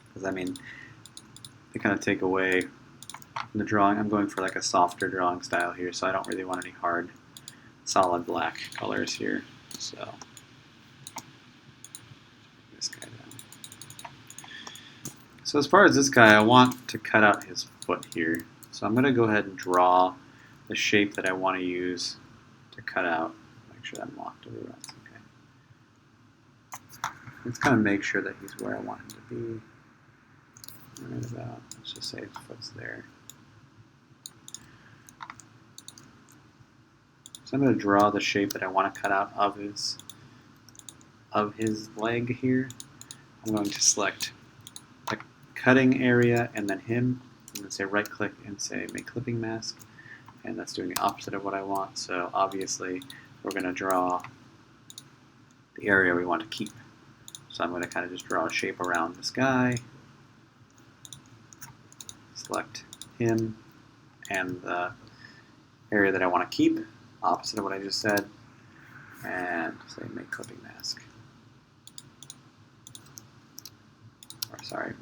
because I mean, they kind of take away the drawing. I'm going for like a softer drawing style here, so I don't really want any hard, solid black colors here. So this guy down. So as far as this guy, I want to cut out his foot here. So I'm going to go ahead and draw the shape that I want to use to cut out. Make sure I'm locked over. That's okay. Let's kind of make sure that he's where I want him to be. Right about, let's just say his foot's there. So I'm going to draw the shape that I want to cut out of his leg here. I'm going to select the cutting area and then him. I'm going to say right click and say make clipping mask. And that's doing the opposite of what I want. So obviously we're going to draw the area we want to keep. So I'm going to kind of just draw a shape around this guy. Select him and the area that I want to keep, opposite of what I just said, and say make clipping mask. Or sorry,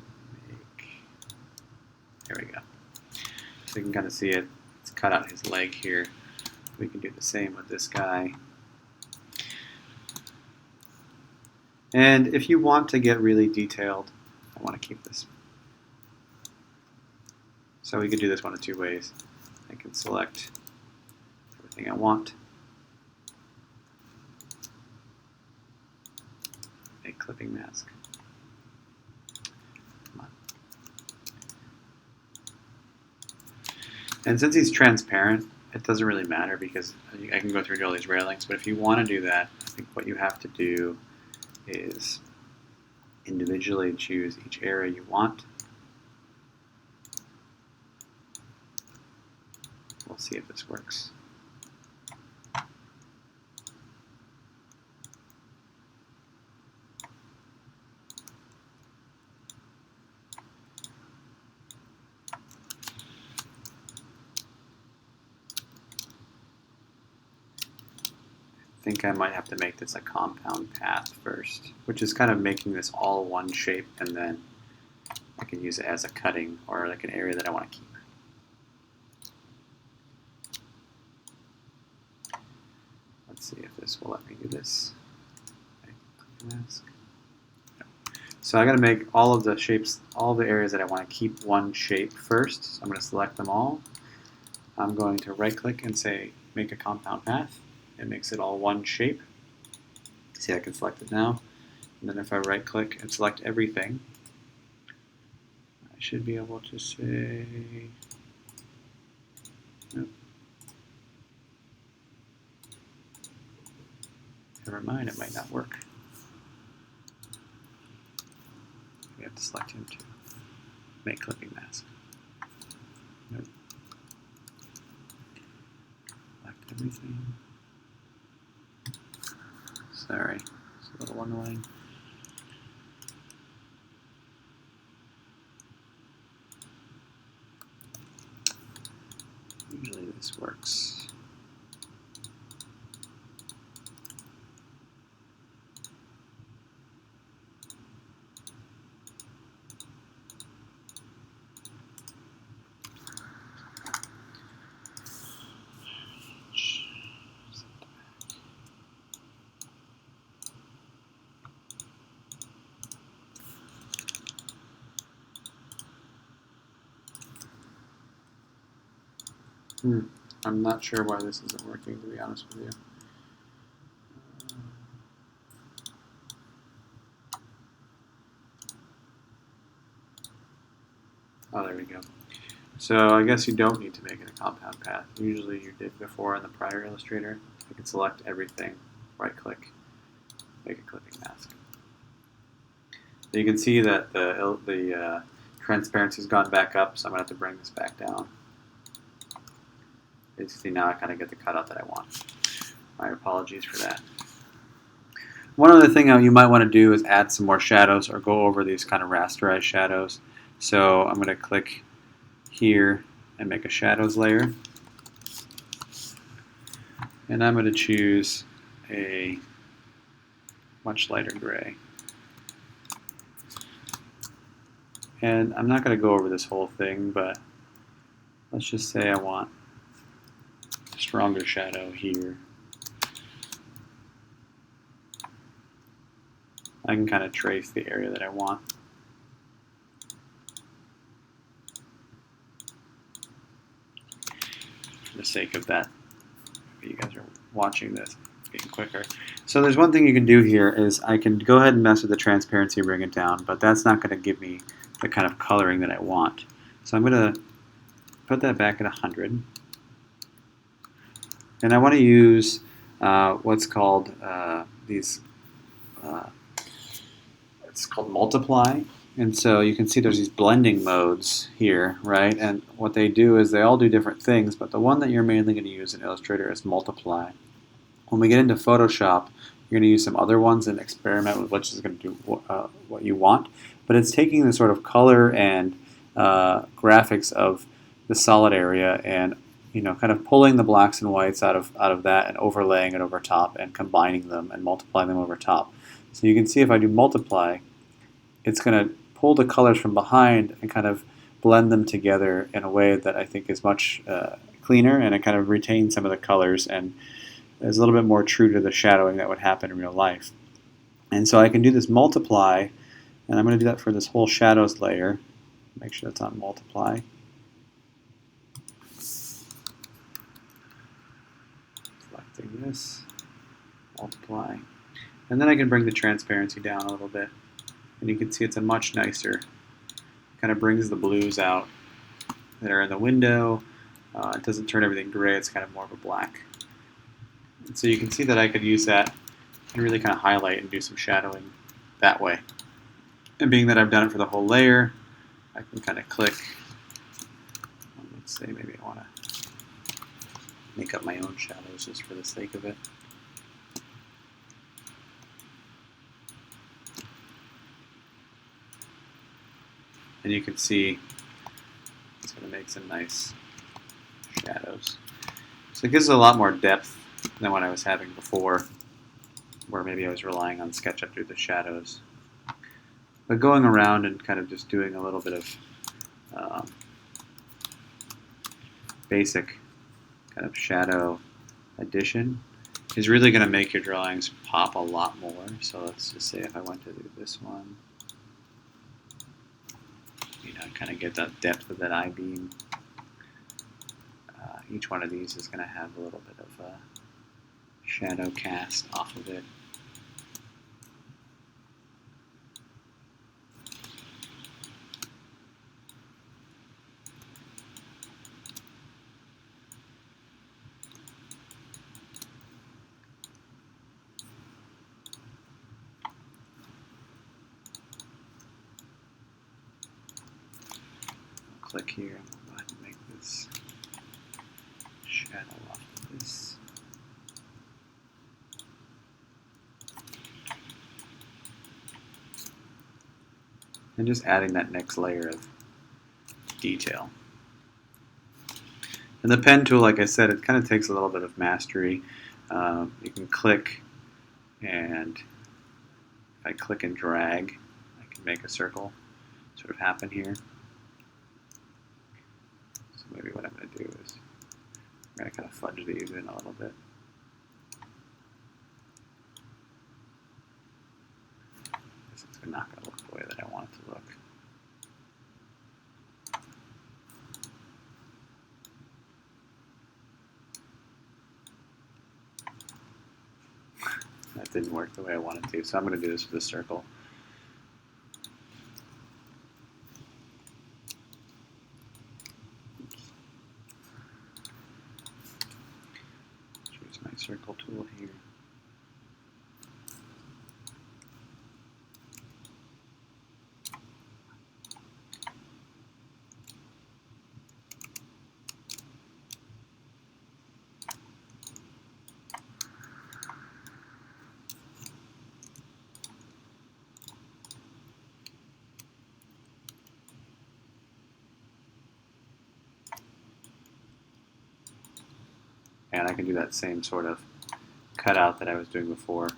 there we go. So you can kind of see it, it's cut out his leg here. We can do the same with this guy. And if you want to get really detailed, I want to keep this. So we could do this one of two ways. I can select everything I want. Make clipping mask. Come on. And since he's transparent, it doesn't really matter because I can go through all these railings. But if you want to do that, I think what you have to do is individually choose each area you want. We'll see if this works. I think I might have to make this a compound path first, which is kind of making this all one shape, and then I can use it as a cutting or like an area that I want to keep. Let's see if this will let me do this. So I got to make all of the shapes, all the areas that I want to keep one shape first. So I'm going to select them all. I'm going to right click and say make a compound path. It makes it all one shape. See, I can select it now. And then if I right click and select everything, I should be able to say, nope. Never mind, it might not work. We have to select him to make clipping mask. Nope. Select everything. Sorry, it's a little annoying. Usually this works. I'm not sure why this isn't working, to be honest with you. Oh, there we go. So I guess you don't need to make it a compound path. Usually you did before in the prior Illustrator. You can select everything, right click, make a clipping mask. So you can see that the transparency's gone back up, so I'm going to have to bring this back down. Basically now I kind of get the cutout that I want. My apologies for that. One other thing you might want to do is add some more shadows or go over these kind of rasterized shadows. So I'm going to click here and make a shadows layer. And I'm going to choose a much lighter gray. And I'm not going to go over this whole thing, but let's just say I want a stronger shadow here. I can kind of trace the area that I want. For the sake of that, if you guys are watching this, getting quicker. So there's one thing you can do here is I can go ahead and mess with the transparency, bring it down, but that's not going to give me the kind of coloring that I want. So I'm going to put that back at 100. And I want to use what's called it's called multiply. And so you can see there's these blending modes here, right? And what they do is they all do different things, but the one that you're mainly going to use in Illustrator is multiply. When we get into Photoshop, you're going to use some other ones and experiment with which is going to do what you want. But it's taking the sort of color and graphics of the solid area and kind of pulling the blacks and whites out of that and overlaying it over top and combining them and multiplying them over top. So you can see if I do multiply, it's going to pull the colors from behind and kind of blend them together in a way that I think is much cleaner, and it kind of retains some of the colors and is a little bit more true to the shadowing that would happen in real life. And so I can do this multiply, and I'm going to do that for this whole shadows layer. Make sure that's on multiply. Selecting this, multiply. And then I can bring the transparency down a little bit. And you can see it's a much nicer, kind of brings the blues out that are in the window. It doesn't turn everything gray, it's kind of more of a black. And so you can see that I could use that and really kind of highlight and do some shadowing that way. And being that I've done it for the whole layer, I can kind of click. Let's say maybe I want to make up my own shadows just for the sake of it. And you can see it's going to make some nice shadows. So it gives it a lot more depth than what I was having before, where maybe I was relying on Sketchup to do the shadows. But going around and kind of just doing a little bit of basic kind of shadow addition is really going to make your drawings pop a lot more. So let's just say if I went to do this one, kind of get that depth of that I-beam. Each one of these is going to have a little bit of a shadow cast off of it. Click here, I'll go ahead and make this shadow off of this. And just adding that next layer of detail. And the pen tool, like I said, it kind of takes a little bit of mastery. You can click, and if I click and drag, I can make a circle sort of happen here. So maybe what I'm going to do is I'm going to kind of fudge these in a little bit. This is not going to look the way that I want it to look. That didn't work the way I wanted to, so I'm going to do this with a circle. Choose my circle tool here. And I can do that same sort of cutout that I was doing before.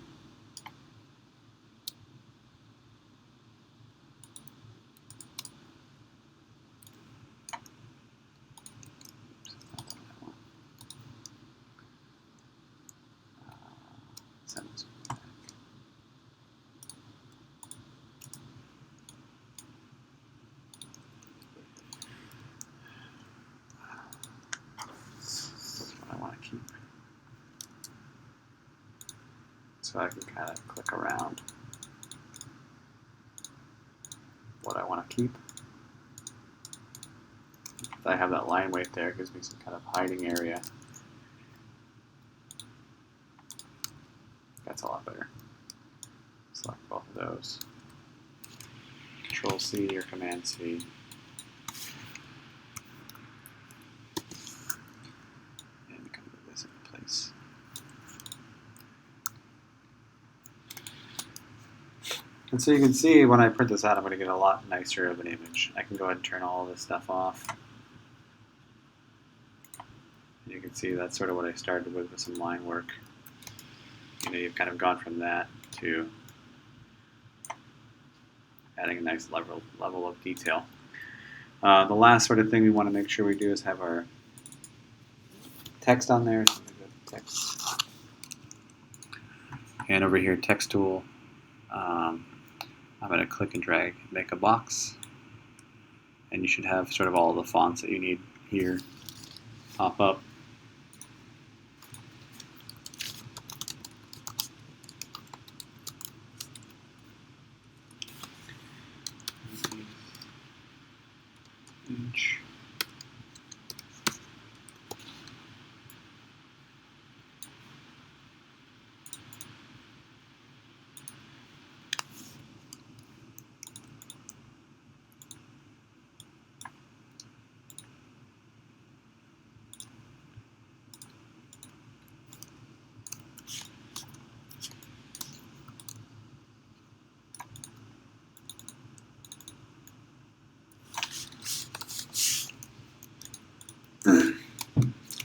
So I can kind of click around what I want to keep. If I have that line weight there, it gives me some kind of hiding area. That's a lot better. Select both of those. Control C or Command C. And come to this in place. And so you can see when I print this out, I'm going to get a lot nicer of an image. I can go ahead and turn all this stuff off. And you can see that's sort of what I started with some line work. You know, you've kind of gone from that to adding a nice level of detail. The last sort of thing we want to make sure we do is have our text on there. So I'm going to go to text. And over here, text tool. I'm going to click and drag, make a box. And you should have sort of all the fonts that you need here pop up.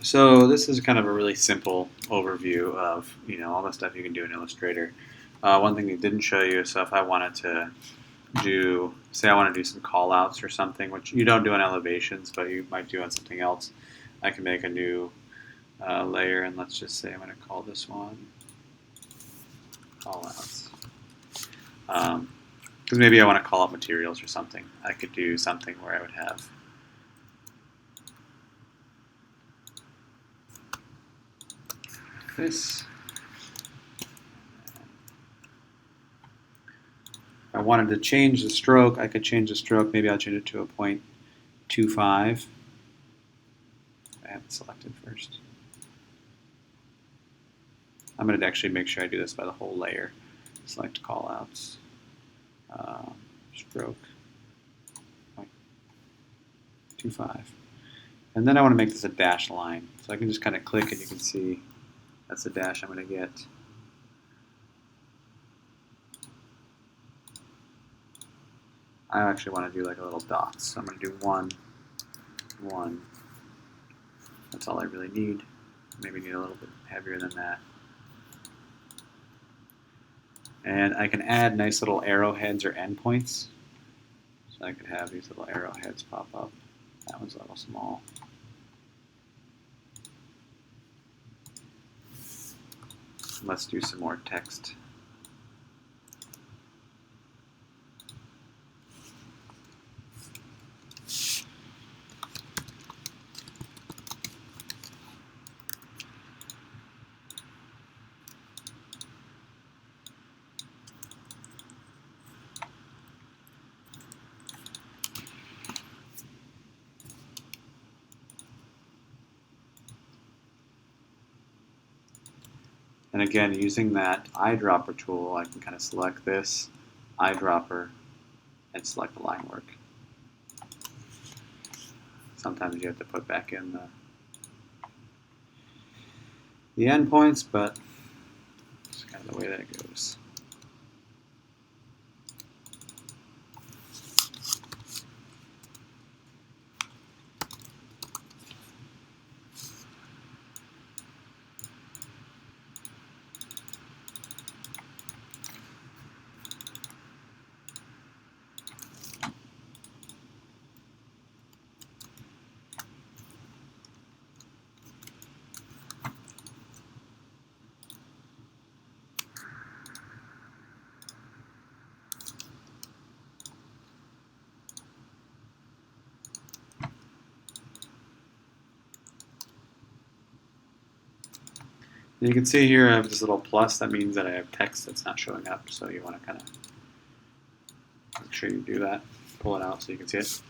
So this is kind of a really simple overview of all the stuff you can do in Illustrator. One thing we didn't show you, so if I wanted to do, say I want to do some call outs or something, which you don't do on elevations, but you might do on something else, I can make a new layer, and let's just say I'm going to call this one call outs. Because maybe I want to call out materials or something. I could do something where I would have this. If I wanted to change the stroke, I could change the stroke. Maybe I'll change it to a 0.25. I have it selected first. I'm going to actually make sure I do this by the whole layer. Select callouts, stroke 0.25. And then I want to make this a dash line. So I can just kind of click and you can see that's the dash I'm going to get. I actually want to do like a little dot. So I'm going to do 1, 1. That's all I really need. Maybe need a little bit heavier than that. And I can add nice little arrowheads or endpoints. So I could have these little arrowheads pop up. That one's a little small. Let's do some more text. And again, using that eyedropper tool, I can kind of select this eyedropper and select the line work. Sometimes you have to put back in the endpoints, but it's kind of the way that it goes. And you can see here I have this little plus. That means that I have text that's not showing up. So you want to kind of make sure you do that. Pull it out so you can see it.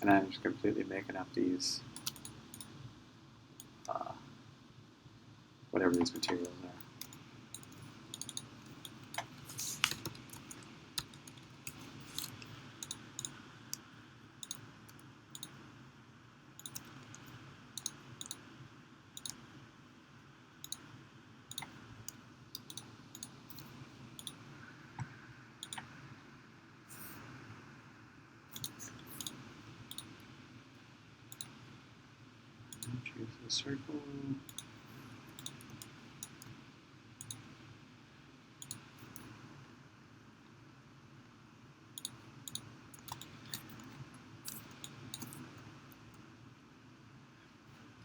And I'm just completely making up these, whatever these materials are. Choose the circle.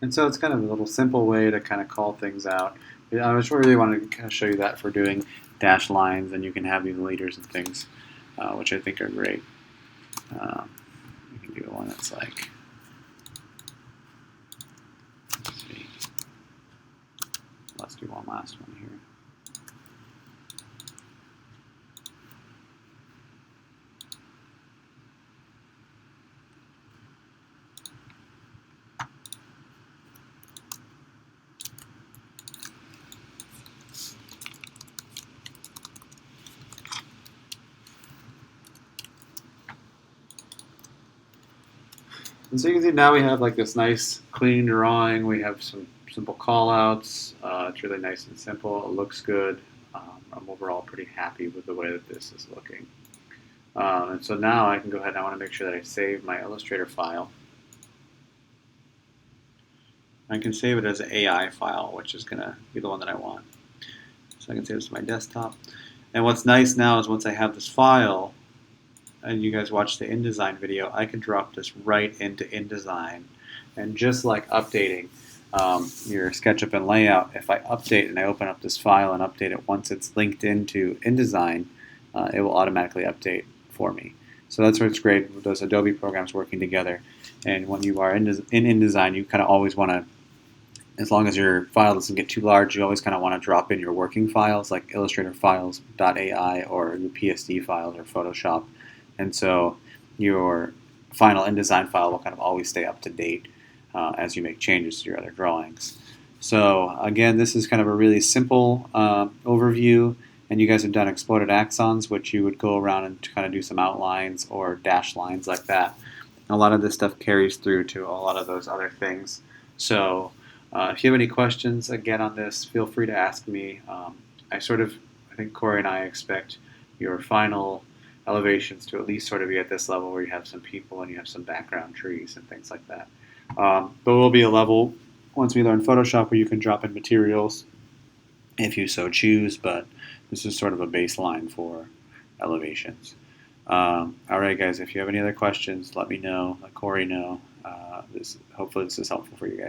And so it's kind of a little simple way to kind of call things out. I just really wanted to kind of show you that for doing dash lines, and you can have these leaders and things, which I think are great. You can do one that's like, let's see, let's do one last one here. And so you can see now we have like this nice clean drawing. We have some simple call outs. It's really nice and simple. It looks good. I'm overall pretty happy with the way that this is looking. And so now I can go ahead and I want to make sure that I save my Illustrator file. I can save it as an AI file, which is going to be the one that I want. So I can save this to my desktop. And what's nice now is once I have this file, and you guys watch the InDesign video, I can drop this right into InDesign. And just like updating your SketchUp and layout, if I update and I open up this file and update it once it's linked into InDesign, it will automatically update for me. So that's where it's great with those Adobe programs working together. And when you are in InDesign, you kind of always want to, as long as your file doesn't get too large, you always kind of want to drop in your working files like Illustrator files.ai or your PSD files or Photoshop. And so your final InDesign file will kind of always stay up to date as you make changes to your other drawings. So again, this is kind of a really simple overview, and you guys have done exploded axons, which you would go around and kind of do some outlines or dash lines like that. A lot of this stuff carries through to a lot of those other things. So if you have any questions again on this, feel free to ask me. I think Corey and I expect your final elevations to at least sort of be at this level where you have some people and you have some background trees and things like that. There will be a level once we learn Photoshop where you can drop in materials if you so choose, but this is sort of a baseline for elevations. All right, guys, if you have any other questions, let me know, let Corey know. Hopefully this is helpful for you guys.